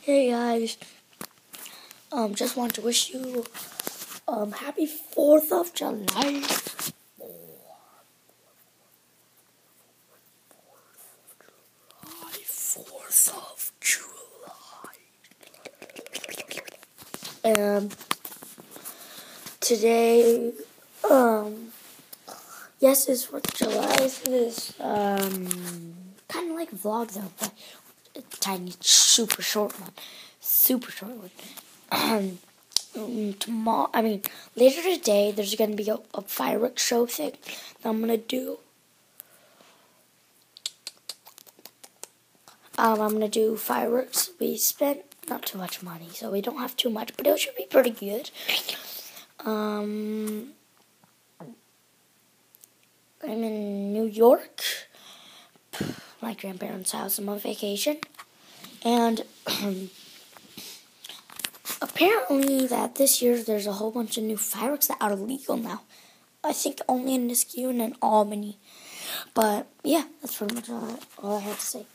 Hey guys, just want to wish you happy 4th of July. 4th of July. Today, yes, it's 4th of July. It is kind of like a vlog though, but a tiny, super short one. Later today, there's going to be a fireworks show thing that I'm going to do. I'm going to do fireworks. We spent not too much money, so we don't have too much, but it should be pretty good. I'm in New York, my grandparents' house. I'm on vacation, and apparently that this year there's a whole bunch of new fireworks that are illegal now. I think only in Nisku and in Albany. But yeah, that's pretty much all I have to say.